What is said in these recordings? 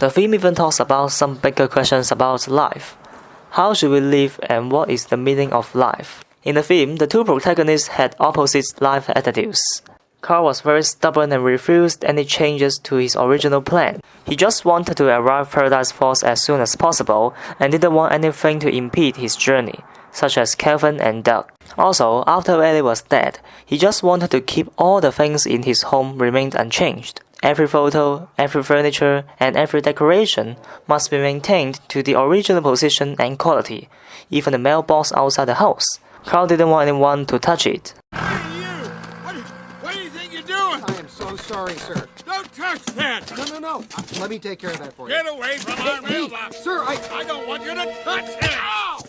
The film even talks about some bigger questions about life. How should we live and what is the meaning of life? In the film, the two protagonists had opposite life attitudes. Carl was very stubborn and refused any changes to his original plan. He just wanted to arrive Paradise Falls as soon as possible and didn't want anything to impede his journey, such as Kelvin and Doug. Also, after Ellie was dead, he just wanted to keep all the things in his home remained unchanged. Every photo, every furniture, and every decoration must be maintained to the original position and quality, even the mailbox outside the house. Carl didn't want anyone to touch it. Hey, you! What do you think you're doing? I am so sorry, sir. Don't touch that! No. Let me take care of that for you. Get away from our mailbox! Sir, I don't want you to touch it! Ow!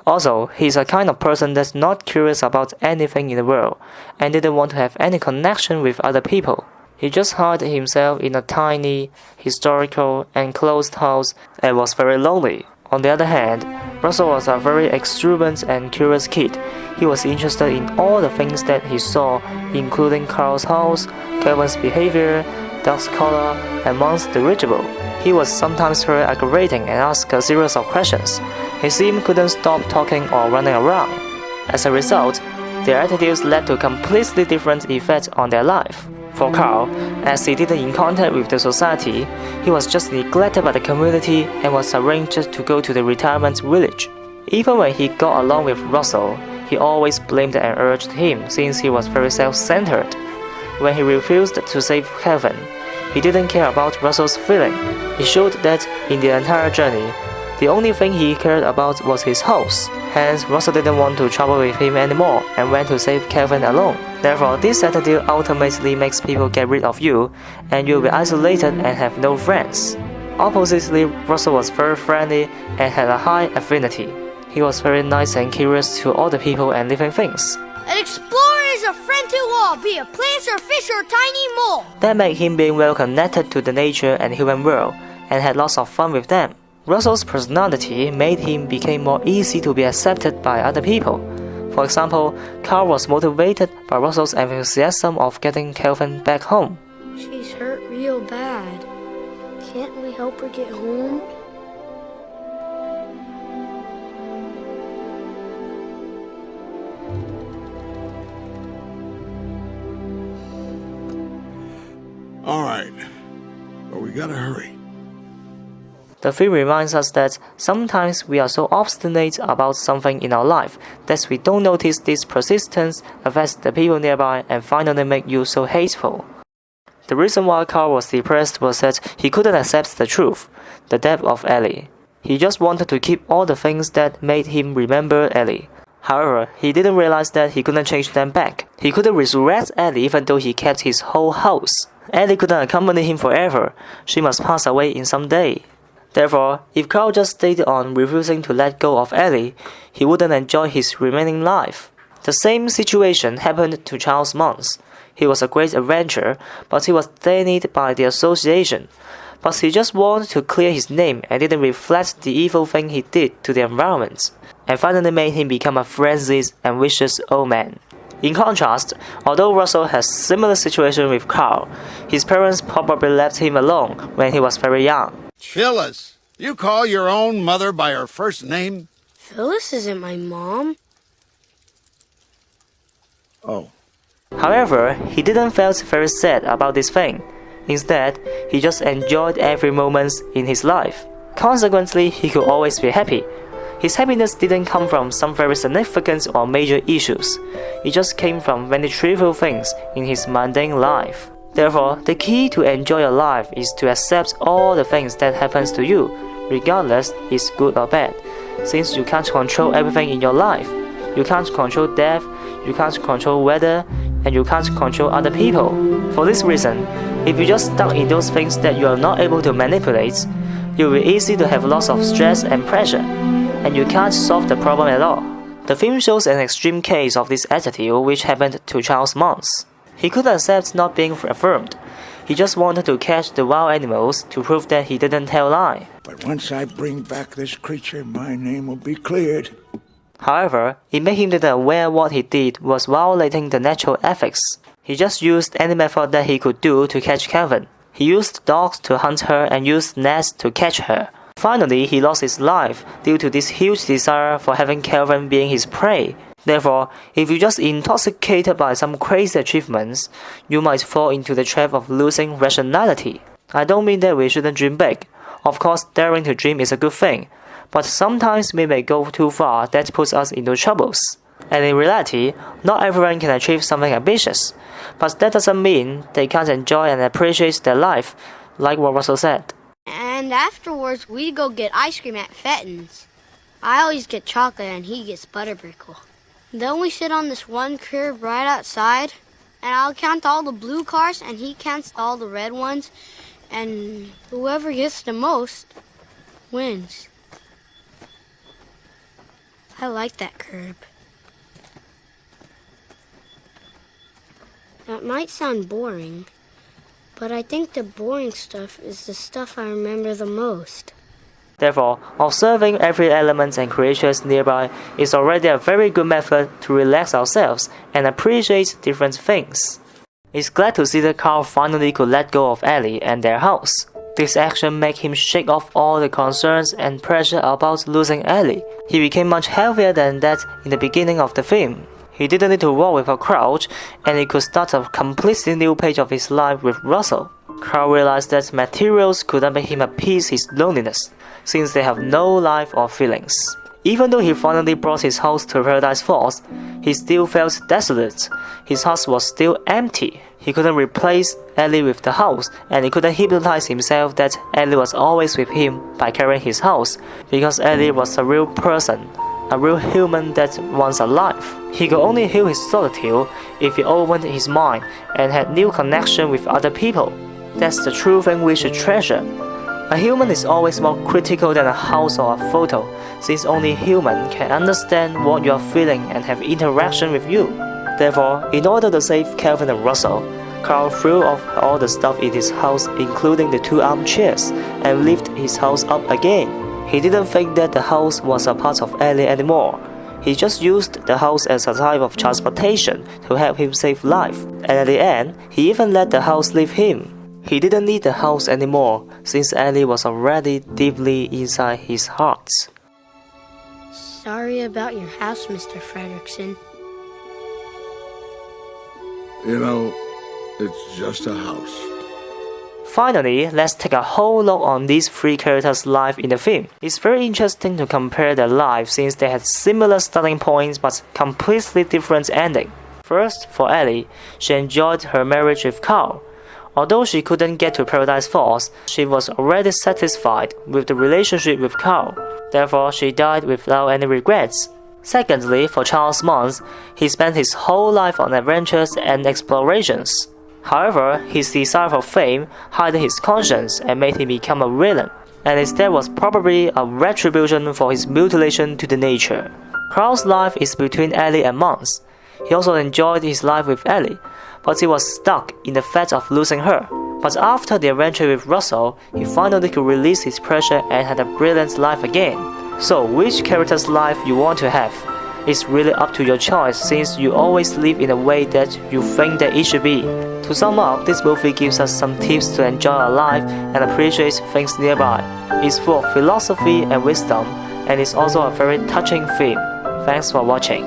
Also, he's a kind of person that's not curious about anything in the world and didn't want to have any connection with other people. He just hid himself in a tiny, historical, and closed house and was very lonely. On the other hand, Russell was a very extravagant and curious kid. He was interested in all the things that he saw, including Carl's house, Kelvin's behavior, Doug's color, and Mon's dirigible. He was sometimes very aggravating and asked a series of questions. He seemed couldn't stop talking or running around. As a result, their attitudes led to completely different effects on their life. For Carl, as he didn't in contact with the society, he was just neglected by the community and was arranged to go to the retirement village. Even when he got along with Russell, he always blamed and urged him since he was very self-centered. When he refused to save Kelvin, he didn't care about Russell's feeling. He showed that in the entire journey, the only thing he cared about was his house. Hence, Russell didn't want to travel with him anymore and went to save Kelvin alone. Therefore, this attitude ultimately makes people get rid of you, and you'll be isolated and have no friends. Oppositely, Russell was very friendly and had a high affinity. He was very nice and curious to all the people and living things. An explorer is a friend to all, be it plants or fish or tiny mole. That made him being well connected to the nature and human world, and had lots of fun with them. Russell's personality made him become more easy to be accepted by other people. For example, Carl was motivated by Russell's enthusiasm of getting Kelvin back home. She's hurt real bad. Can't we help her get home? All right, but we gotta hurry. The film reminds us that sometimes we are so obstinate about something in our life that we don't notice this persistence affects the people nearby and finally make you so hateful. The reason why Carl was depressed was that he couldn't accept the truth, the death of Ellie. He just wanted to keep all the things that made him remember Ellie. However, he didn't realize that he couldn't change them back. He couldn't resurrect Ellie even though he kept his whole house. Ellie couldn't accompany him forever. She must pass away in some day. Therefore, if Carl just stayed on refusing to let go of Ellie, he wouldn't enjoy his remaining life. The same situation happened to Charles Mons. He was a great adventurer, but he was tainted by the association. But he just wanted to clear his name and didn't reflect the evil thing he did to the environment, and finally made him become a frenzied and vicious old man. In contrast, although Russell has similar situation with Carl, his parents probably left him alone when he was very young. Phyllis, you call your own mother by her first name? Phyllis isn't my mom. Oh. However, he didn't feel very sad about this thing. Instead, he just enjoyed every moment in his life. Consequently, he could always be happy. His happiness didn't come from some very significant or major issues. It just came from many trivial things in his mundane life. Therefore, the key to enjoy your life is to accept all the things that happens to you, regardless it's good or bad, since you can't control everything in your life. You can't control death, you can't control weather, and you can't control other people. For this reason, if you just stuck in those things that you are not able to manipulate, it will be easy to have lots of stress and pressure, and you can't solve the problem at all. The film shows an extreme case of this attitude which happened to Charles Mons. He couldn't accept not being affirmed. He just wanted to catch the wild animals to prove that he didn't tell lies. But once I bring back this creature, my name will be cleared. However, it made him that aware what he did was violating the natural ethics. He just used any method that he could do to catch Kelvin. He used dogs to hunt her and used nets to catch her. Finally, he lost his life due to this huge desire for having Kelvin being his prey. Therefore, if you're just intoxicated by some crazy achievements, you might fall into the trap of losing rationality. I don't mean that we shouldn't dream big. Of course, daring to dream is a good thing, but sometimes we may go too far that puts us into troubles. And in reality, not everyone can achieve something ambitious, but that doesn't mean they can't enjoy and appreciate their life, like what Russell said. And afterwards, we go get ice cream at Fenton's. I always get chocolate and he gets butterbrickle. Then we sit on this one curb right outside, and I'll count all the blue cars and he counts all the red ones, and whoever gets the most wins. I like that curb. That might sound boring, but I think the boring stuff is the stuff I remember the most. Therefore, observing every element and creatures nearby is already a very good method to relax ourselves and appreciate different things. It's glad to see that Carl finally could let go of Ellie and their house. This action made him shake off all the concerns and pressure about losing Ellie. He became much healthier than that in the beginning of the film. He didn't need to walk with a crutch, and he could start a completely new page of his life with Russell. Carl realized that materials couldn't make him appease his loneliness, since they have no life or feelings. Even though he finally brought his house to Paradise Falls, he still felt desolate. His house was still empty. He couldn't replace Ellie with the house, and he couldn't hypnotize himself that Ellie was always with him by carrying his house, because Ellie was a real person, a real human that wants a life. He could only heal his solitude if he opened his mind and had new connection with other people. That's the true thing we should treasure. A human is always more critical than a house or a photo, since only human can understand what you are feeling and have interaction with you. Therefore, in order to save Kelvin and Russell, Carl threw off all the stuff in his house, including the 2 armchairs, and lifted his house up again. He didn't think that the house was a part of Ellie anymore. He just used the house as a type of transportation to help him save life, and at the end, he even let the house leave him. He didn't need the house anymore, since Ellie was already deeply inside his heart. Sorry about your house, Mr. Fredrickson. You know, it's just a house. Finally, let's take a whole look on these 3 characters' life in the film. It's very interesting to compare their lives since they had similar starting points but completely different ending. First, for Ellie, she enjoyed her marriage with Carl. Although she couldn't get to Paradise Falls, she was already satisfied with the relationship with Carl. Therefore, she died without any regrets. Secondly, for Charles Mons, he spent his whole life on adventures and explorations. However, his desire for fame hid his conscience and made him become a villain, and instead was probably a retribution for his mutilation to the nature. Carl's life is between Ellie and Mons. He also enjoyed his life with Ellie, but he was stuck in the fact of losing her. But after the adventure with Russell, he finally could release his pressure and had a brilliant life again. So, which character's life you want to have? It's really up to your choice since you always live in a way that you think that it should be. To sum up, this movie gives us some tips to enjoy our life and appreciate things nearby. It's full of philosophy and wisdom, and it's also a very touching film. Thanks for watching.